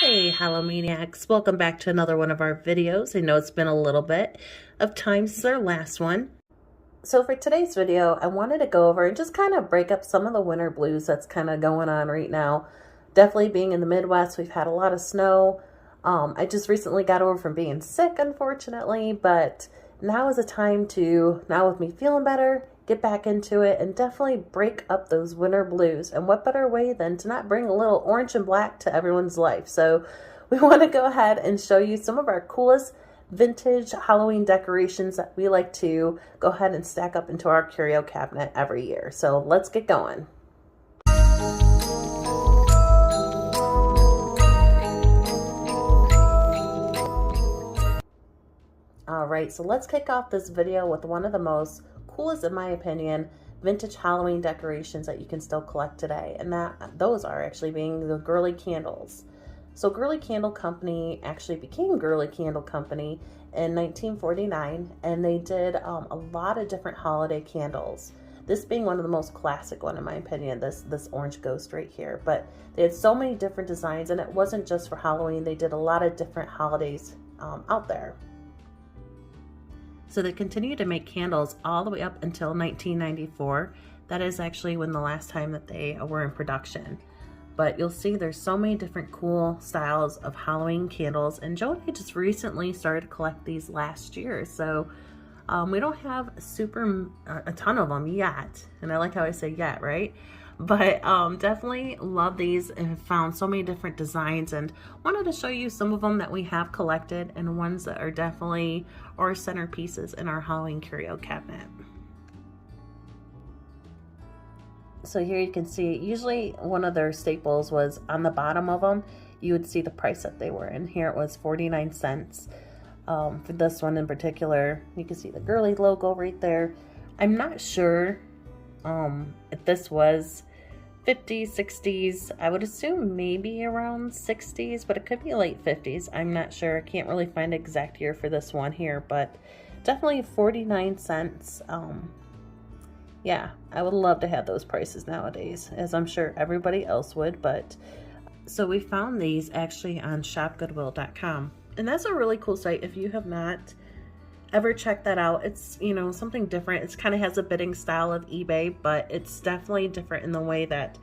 Hey Hallowmaniacs, welcome back to another one of our videos. I know it's been a little bit of time since our last one. So for today's video, I wanted to go over and just kind of break up some of the winter blues that's kind of going on right now. Definitely being in the Midwest, we've had a lot of snow. I just recently got over from being sick, unfortunately, but now is a time to, now with me feeling better, get back into it and definitely break up those winter blues. And what better way than to not bring a little orange and black to everyone's life. So we want to go ahead and show you some of our coolest vintage Halloween decorations that we like to go ahead and stack up into our curio cabinet every year. So let's get going. All right, so let's kick off this video with one of the most coolest, in my opinion, vintage Halloween decorations that you can still collect today. And those are actually being the Gurley candles. So Gurley Candle Company actually became Gurley Candle Company in 1949, and they did a lot of different holiday candles. This being one of the most classic one, in my opinion, this orange ghost right here. But they had so many different designs, and it wasn't just for Halloween. They did a lot of different holidays out there. So they continued to make candles all the way up until 1994. That is actually when the last time that they were in production. But you'll see there's so many different cool styles of Halloween candles. And Joe and I just recently started to collect these last year. So we don't have a ton of them yet. And I like how I say yet, right? But definitely love these and have found so many different designs, and wanted to show you some of them that we have collected and ones that are definitely our centerpieces in our Halloween curio cabinet. So here you can see, usually one of their staples was on the bottom of them. You would see the price that they were in. Here it was 49 cents. For this one in particular, you can see the Gurley logo right there. I'm not sure if this was 50s, 60s. I would assume maybe around 60s, but it could be late 50s. I'm not sure. I can't really find an exact year for this one here, but definitely 49 cents. Yeah, I would love to have those prices nowadays, as I'm sure everybody else would. But so we found these actually on shopgoodwill.com, and that's a really cool site. If you have not ever check that out, it's, you know, something different. It kind of has a bidding style of eBay, but it's definitely different in the way that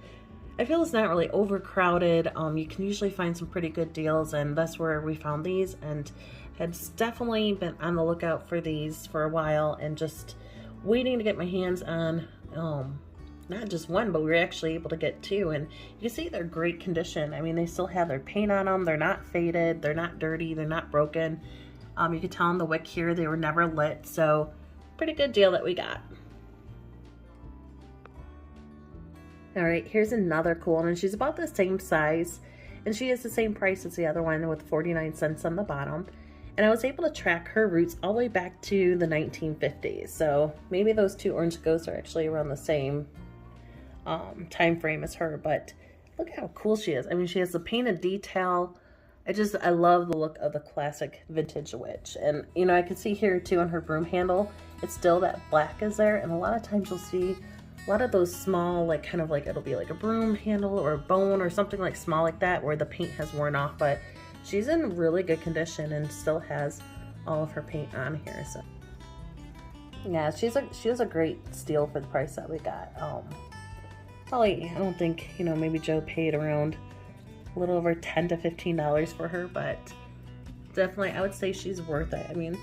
I feel it's not really overcrowded. You can usually find some pretty good deals, and that's where we found these, and had definitely been on the lookout for these for a while and just waiting to get my hands on not just one, but we were actually able to get two. And you see they're great condition. I mean, they still have their paint on them. They're not faded, they're not dirty, they're not broken. You can tell on the wick here, they were never lit, so pretty good deal that we got. All right, here's another cool one, and she's about the same size, and she is the same price as the other one with 49 cents on the bottom. And I was able to track her roots all the way back to the 1950s, so maybe those two orange ghosts are actually around the same time frame as her, but look how cool she is. I mean, she has the painted detail. I love the look of the classic vintage witch. And, you know, I can see here too on her broom handle, it's still that black is there. And a lot of times you'll see a lot of those small, like kind of like, it'll be like a broom handle or a bone or something like small like that where the paint has worn off. But she's in really good condition and still has all of her paint on here. So yeah, she was a great steal for the price that we got. Probably, I don't think, you know, maybe Joe paid around a little over $10 to $15 for her, but definitely I would say she's worth it. I mean,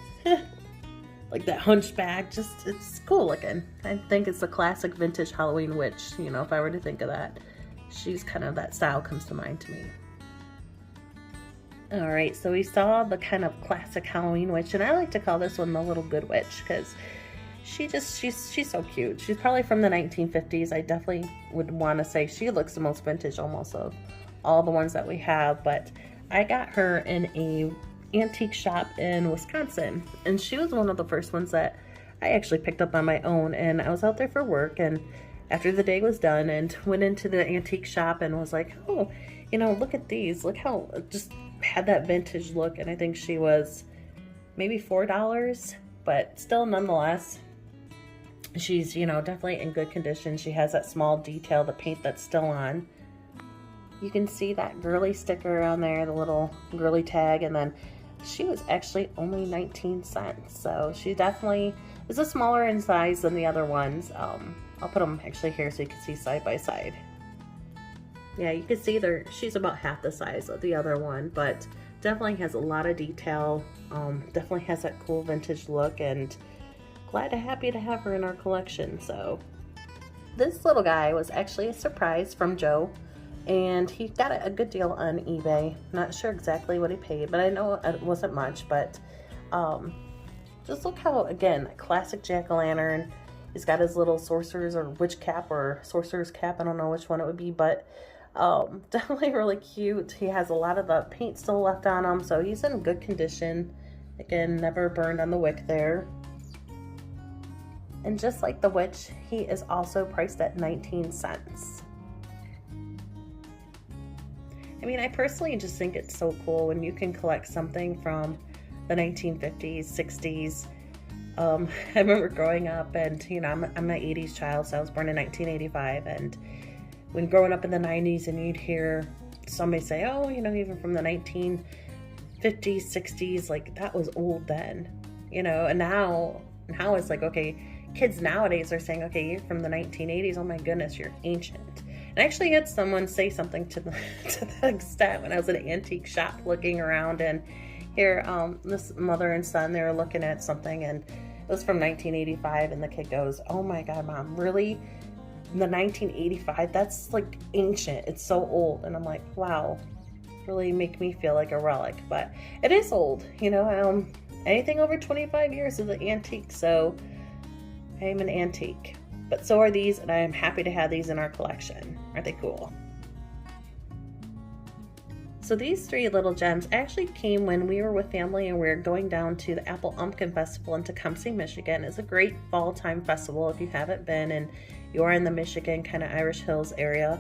like that hunchback, just, it's cool looking. I think it's a classic vintage Halloween witch. You know, if I were to think of that, she's kind of, that style comes to mind to me. All right, so we saw the kind of classic Halloween witch, and I like to call this one the little good witch because she's so cute. She's probably from the 1950s. I definitely would want to say she looks the most vintage almost of all the ones that we have, but I got her in a antique shop in Wisconsin, and she was one of the first ones that I actually picked up on my own. And I was out there for work, and after the day was done, and went into the antique shop and was like, oh, you know, look at these, look how it just had that vintage look. And I think she was maybe $4, but still nonetheless she's, you know, definitely in good condition. She has that small detail, the paint that's still on. You can see that Gurley sticker on there, the little Gurley tag, and then she was actually only 19 cents. So she definitely is a smaller in size than the other ones. I'll put them actually here so you can see side by side. Yeah, you can see she's about half the size of the other one, but definitely has a lot of detail. Definitely has that cool vintage look, and happy to have her in our collection. So this little guy was actually a surprise from Joe, and he got a good deal on eBay. Not sure exactly what he paid, but I know it wasn't much. But just look how, again, classic jack-o'-lantern. He's got his little sorcerer's or witch cap or sorcerer's cap. I don't know which one it would be, but definitely really cute. He has a lot of the paint still left on him, so he's in good condition. Again, never burned on the wick there. And just like the witch, he is also priced at 19 cents. I mean, I personally just think it's so cool when you can collect something from the 1950s, 60s. I remember growing up, and you know, I'm an 80s child, so I was born in 1985, and when growing up in the 90s and you'd hear somebody say, oh, you know, even from the 1950s, 60s, like that was old then, you know. And now it's like, okay, kids nowadays are saying, okay, you're from the 1980s, oh my goodness, you're ancient. And I actually had someone say something to that extent when I was at an antique shop looking around, and here this mother and son, they were looking at something, and it was from 1985, and the kid goes, oh my God, Mom, really? The 1985, that's like ancient, it's so old. And I'm like, wow, really make me feel like a relic. But it is old, you know. Anything over 25 years is an antique, so I am an antique. But so are these, and I am happy to have these in our collection. Aren't they cool? So these three little gems actually came when we were with family and we were going down to the Apple Pumpkin Festival in Tecumseh, Michigan. It's a great fall time festival if you haven't been and you are in the Michigan kind of Irish Hills area.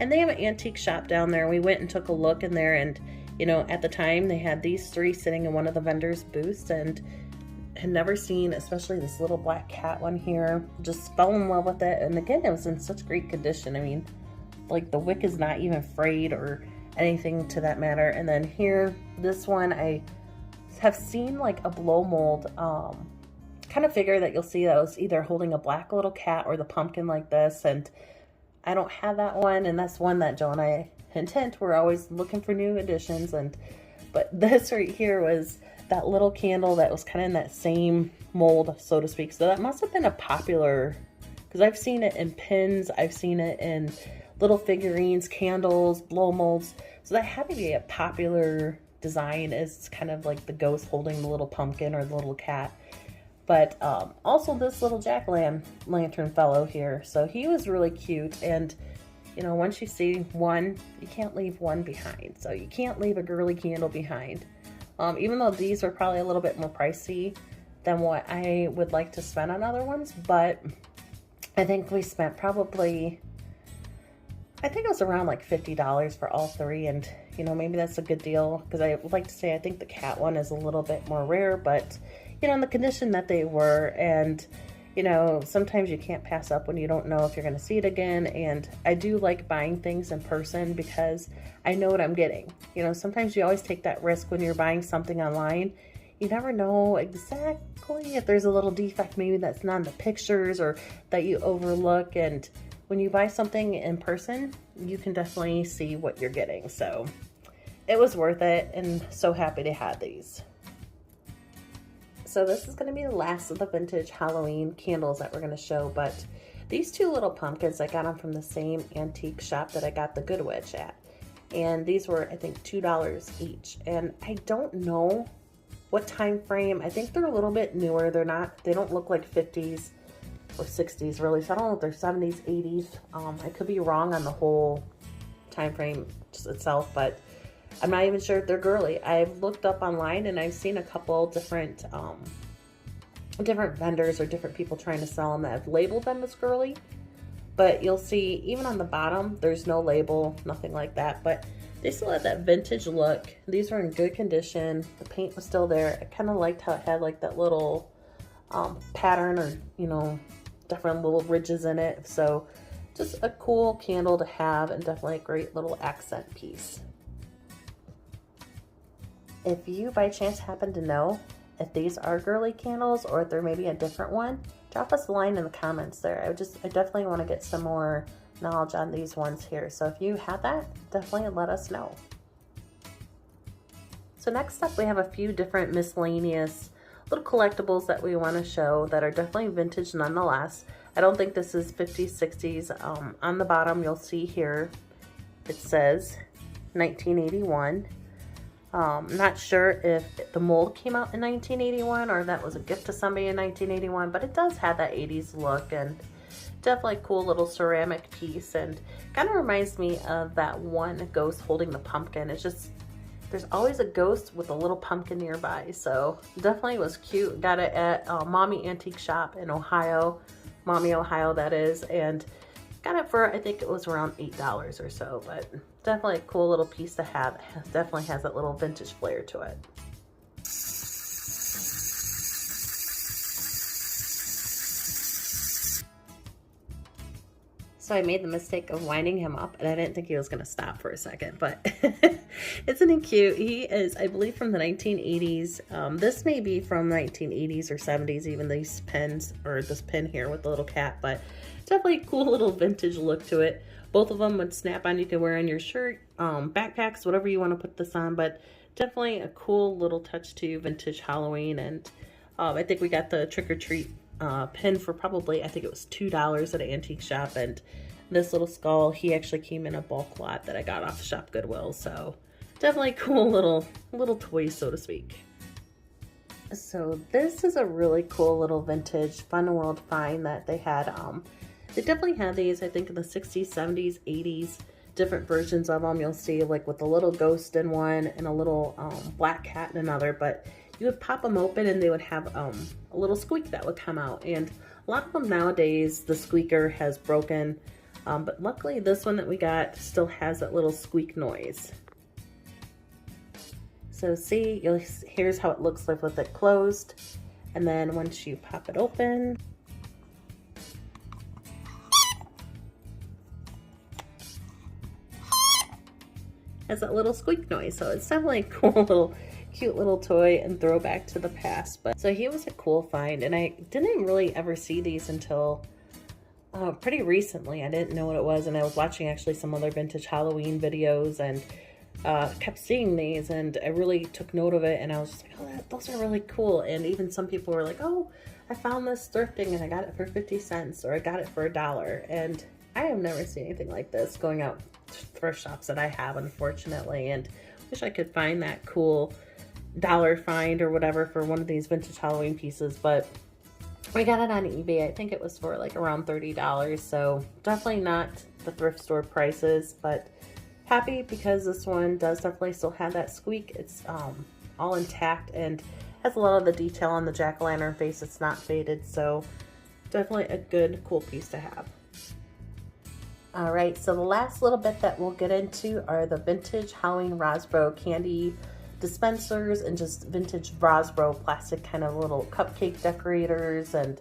And they have an antique shop down there. We went and took a look in there, and you know, at the time they had these three sitting in one of the vendors' booths, and had never seen, especially this little black cat one here. Just fell in love with it. And again, it was in such great condition. I mean, like the wick is not even frayed or anything to that matter. And then here, this one, I have seen like a blow mold. Kind of figure that you'll see that I was either holding a black little cat or the pumpkin like this, and I don't have that one. And that's one that Joe and I intent we're always looking for new additions. But this right here was that little candle that was kind of in that same mold, so to speak. So that must have been a popular, because I've seen it in pins, I've seen it in little figurines, candles, blow molds. So that had to be a popular design, is kind of like the ghost holding the little pumpkin or the little cat. But also this little jack-o'-lantern fellow here. So he was really cute. And, you know, once you see one, you can't leave one behind. So you can't leave a girly candle behind. Even though these are probably a little bit more pricey than what I would like to spend on other ones. But I think we spent probably, I think it was around like $50 for all three. And, you know, maybe that's a good deal. Because I would like to say I think the cat one is a little bit more rare. But, you know, in the condition that they were. And, you know, sometimes you can't pass up when you don't know if you're going to see it again. And I do like buying things in person because I know what I'm getting. You know, sometimes you always take that risk when you're buying something online. You never know exactly if there's a little defect maybe that's not in the pictures or that you overlook. And when you buy something in person, you can definitely see what you're getting. So it was worth it, and so happy to have these. So this is going to be the last of the vintage Halloween candles that we're going to show, but these two little pumpkins, I got them from the same antique shop that I got the Good Witch at. And these were, I think, $2 each. And I don't know what time frame. I think they're a little bit newer. They don't look like 50s or 60s really. So I don't know if they're 70s, 80s. I could be wrong on the whole time frame itself, but I'm not even sure if they're girly. I've looked up online and I've seen a couple different vendors or different people trying to sell them that have labeled them as girly. But you'll see even on the bottom, there's no label, nothing like that. But they still had that vintage look. These were in good condition. The paint was still there. I kind of liked how it had like that little pattern or, you know, different little ridges in it. So just a cool candle to have and definitely a great little accent piece. If you by chance happen to know if these are girly candles or if there may be a different one, drop us a line in the comments there. I definitely want to get some more knowledge on these ones here. So if you have that, definitely let us know. So next up, we have a few different miscellaneous little collectibles that we want to show that are definitely vintage nonetheless. I don't think this is 50s, 60s. On the bottom, you'll see here, it says 1981. Not sure if the mold came out in 1981 or that was a gift to somebody in 1981, but it does have that 80s look and definitely a cool little ceramic piece, and kind of reminds me of that one ghost holding the pumpkin. It's just, there's always a ghost with a little pumpkin nearby, so definitely was cute. Got it at Mommy Antique Shop in Ohio, Mommy, Ohio that is, and got it for, I think it was around $8 or so, but definitely a cool little piece to have. It definitely has that little vintage flair to it. So I made the mistake of winding him up, and I didn't think he was going to stop for a second, but isn't he cute? He is, I believe, from the 1980s. This may be from 1980s or 70s, even these pins, or this pin here with the little cat, but definitely a cool little vintage look to it. Both of them would snap on. You can wear on your shirt, backpacks, whatever you want to put this on, but definitely a cool little touch to vintage Halloween. And I think we got the trick-or-treat pin for probably, I think it was $2 at an antique shop, and this little skull, he actually came in a bulk lot that I got off the shop Goodwill, so definitely cool little toy, so to speak. So this is a really cool little vintage Fun World find that they had. They definitely had these, I think, in the 60s, 70s, 80s, different versions of them. You'll see like with a little ghost in one and a little black cat in another, but you would pop them open and they would have a little squeak that would come out. And a lot of them nowadays, the squeaker has broken, but luckily this one that we got still has that little squeak noise. So see, here's how it looks like with it closed. And then once you pop it open, has that little squeak noise. So it's definitely a cool little, cute little toy and throwback to the past. But so he was a cool find, and I didn't really ever see these until pretty recently. I didn't know what it was, and I was watching actually some other vintage Halloween videos and kept seeing these, and I really took note of it, and I was just like, oh, those are really cool. And even some people were like, oh, I found this thrifting and I got it for 50 cents, or I got it for $1. And I have never seen anything like this going out thrift shops that I have, unfortunately, and wish I could find that cool dollar find or whatever for one of these vintage Halloween pieces. But we got it on eBay. I think it was for like around $30, so definitely not the thrift store prices, but happy because this one does definitely still have that squeak. It's all intact and has a lot of the detail on the jack-o'-lantern face. It's not faded, so definitely a good, cool piece to have. All right, so the last little bit that we'll get into are the vintage Halloween Rosbro candy dispensers and just vintage Rosbro plastic kind of little cupcake decorators and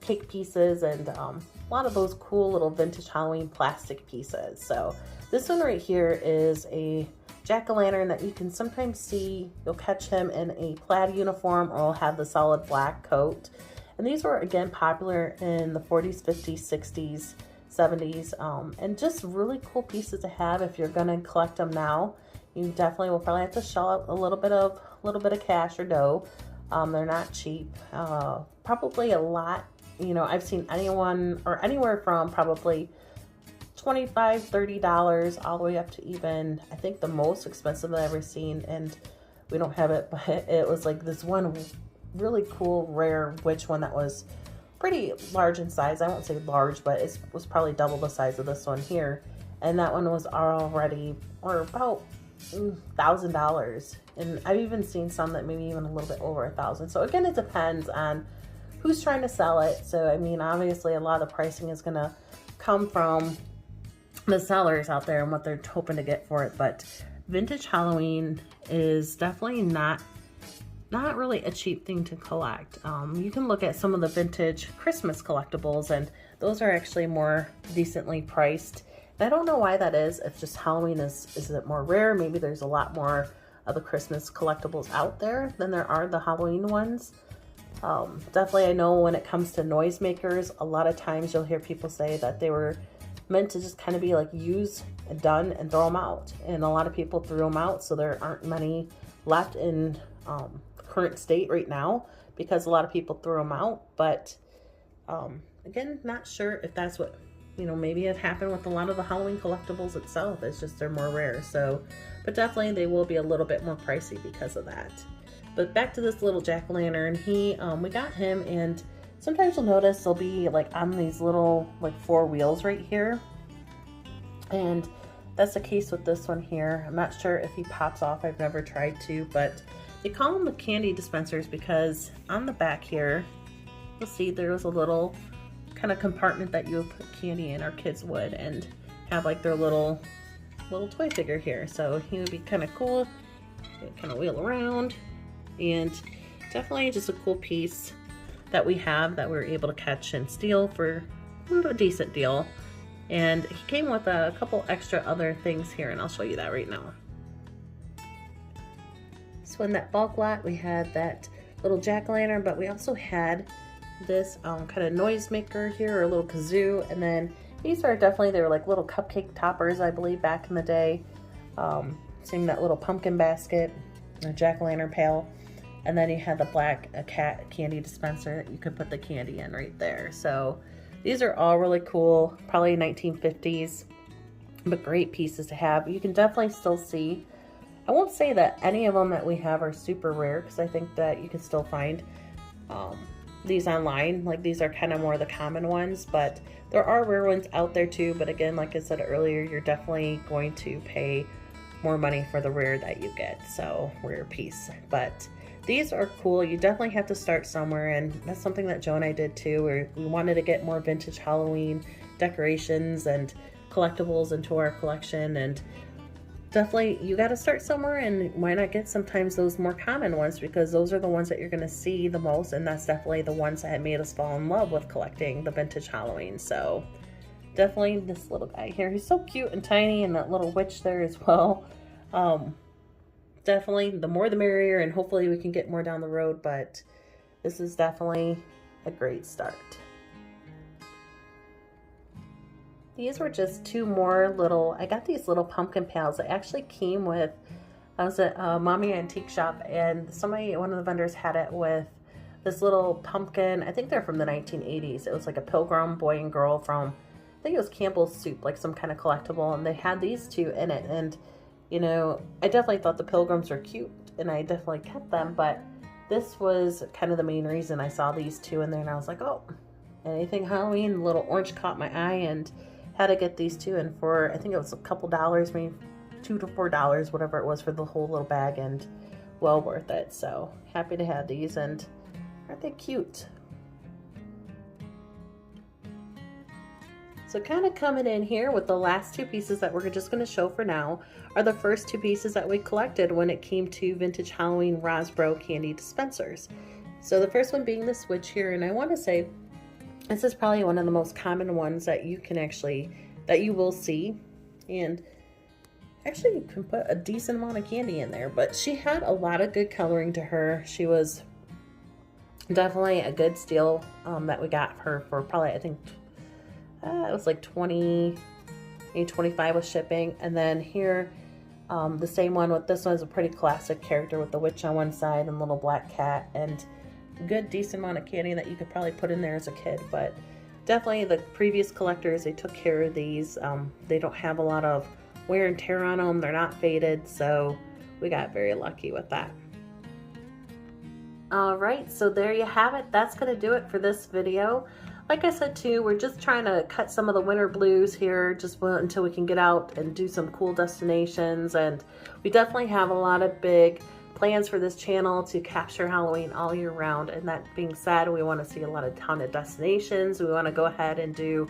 cake pieces, and a lot of those cool little vintage Halloween plastic pieces. So this one right here is a jack-o'-lantern that you can sometimes see. You'll catch him in a plaid uniform, or he'll have the solid black coat. And these were, again, popular in the 40s, 50s, 60s, 70s, and just really cool pieces to have if you're gonna collect them now. You definitely will probably have to shell out a little bit of cash or dough. They're not cheap. Probably a lot. You know, I've seen anyone or anywhere from probably $25, $30 all the way up to even, I think the most expensive I've ever seen, and we don't have it, but it was like this one really cool rare witch one that was pretty large in size. I won't say large, but it was probably double the size of this one here, and that one was already, or about $1,000, and I've even seen some that maybe even a little bit over $1,000. So again, it depends on who's trying to sell it. So I mean, obviously a lot of the pricing is going to come from the sellers out there and what they're hoping to get for it. But vintage Halloween is definitely not really a cheap thing to collect. You can look at some of the vintage Christmas collectibles, and those are actually more decently priced. And I don't know why that is. It's just Halloween is it more rare? Maybe there's a lot more of the Christmas collectibles out there than there are the Halloween ones. Definitely, I know when it comes to noisemakers, a lot of times you'll hear people say that they were meant to just kind of be like used and done and throw them out. And a lot of people threw them out, so there aren't many left in current state right now because a lot of people threw them out. But again, not sure if that's what, you know, maybe it happened with a lot of the Halloween collectibles itself. It's just they're more rare. So, but definitely they will be a little bit more pricey because of that. But back to this little jack-o'-lantern, we got him, and sometimes you'll notice they'll be like on these little like 4 wheels right here. And that's the case with this one here. I'm not sure if he pops off. I've never tried to, but they call them the candy dispensers because on the back here, you'll see there's a little kind of compartment that you would put candy in, or kids would, and have like their little toy figure here. So he would be kind of cool, kind of wheel around. And definitely just a cool piece that we have that we were able to catch and steal for a decent deal. And he came with a couple extra other things here, and I'll show you that right now. So in that bulk lot, we had that little jack-o'-lantern, but we also had this kind of noisemaker here, or a little kazoo. And then these are definitely, they were like little cupcake toppers, I believe, back in the day. Seeing that little pumpkin basket, a jack-o'-lantern pail. And then you had the black cat candy dispenser that you could put the candy in right there. So these are all really cool, probably 1950s, but great pieces to have. You can definitely still see. I won't say that any of them that we have are super rare, because I think that you can still find these online. Like, these are kind of more the common ones, but there are rare ones out there too. But again, like I said earlier, you're definitely going to pay more money for the rare that you get. So rare piece, but these are cool. You definitely have to start somewhere, and that's something that Joe and I did too, where we wanted to get more vintage Halloween decorations and collectibles into our collection. And definitely you got to start somewhere, and why not get sometimes those more common ones, because those are the ones that you're going to see the most, and that's definitely the ones that had made us fall in love with collecting the vintage Halloween. So definitely this little guy here, he's so cute and tiny, and that little witch there as well. Definitely the more the merrier, and hopefully we can get more down the road, but this is definitely a great start. These were just 2 more little, I got these little pumpkin pails that actually came with, I was at Mommy Antique Shop, and one of the vendors had it with this little pumpkin. I think they're from the 1980s. It was like a pilgrim boy and girl from, I think it was Campbell's Soup, like some kind of collectible, and they had these 2 in it. And you know, I definitely thought the pilgrims were cute, and I definitely kept them, but this was kind of the main reason I saw these 2 in there, and I was like, oh, anything Halloween. The little orange caught my eye, and had to get these 2, and for, I think it was a couple dollars, maybe $2 to $4, whatever it was, for the whole little bag, and well worth it. So happy to have these, and aren't they cute? So kind of coming in here with the last 2 pieces that we're just going to show for now are the first 2 pieces that we collected when it came to vintage Halloween Rosbro candy dispensers. So the first one being the switch here, and I want to say this is probably one of the most common ones that you can that you will see, and actually you can put a decent amount of candy in there, but she had a lot of good coloring to her. She was definitely a good steal that we got her for probably, I think, it was like 20, maybe 25 with shipping. And then here, the same one with this one is a pretty classic character with the witch on one side and little black cat, and good decent amount of candy that you could probably put in there as a kid. But definitely the previous collectors, they took care of these. They don't have a lot of wear and tear on them. They're not faded, so we got very lucky with that. All right, so there you have it. That's going to do it for this video. Like I said too, we're just trying to cut some of the winter blues here just until we can get out and do some cool destinations. And we definitely have a lot of big plans for this channel to capture Halloween all year round. And that being said, we want to see a ton of destinations. We want to go ahead and do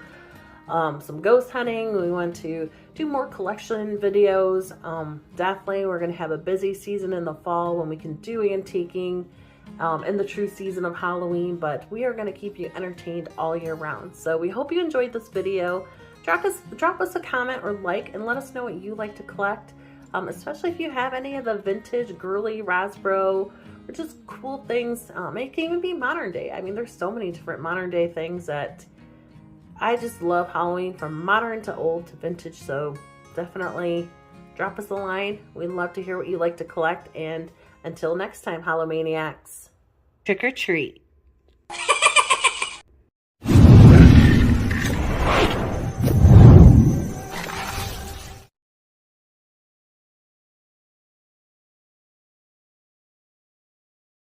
some ghost hunting. We want to do more collection videos. Definitely we're going to have a busy season in the fall when we can do antiquing. in the true season of Halloween, but we are going to keep you entertained all year round. So we hope you enjoyed this video. Drop us a comment or like and let us know what you like to collect, especially if you have any of the vintage Gurley, Rosbro, or just cool things. It can even be modern day. I mean, there's so many different modern day things that I just love Halloween, from modern to old to vintage. So definitely drop us a line. We'd love to hear what you like to collect. And until next time, Hallowmaniacs, trick or treat.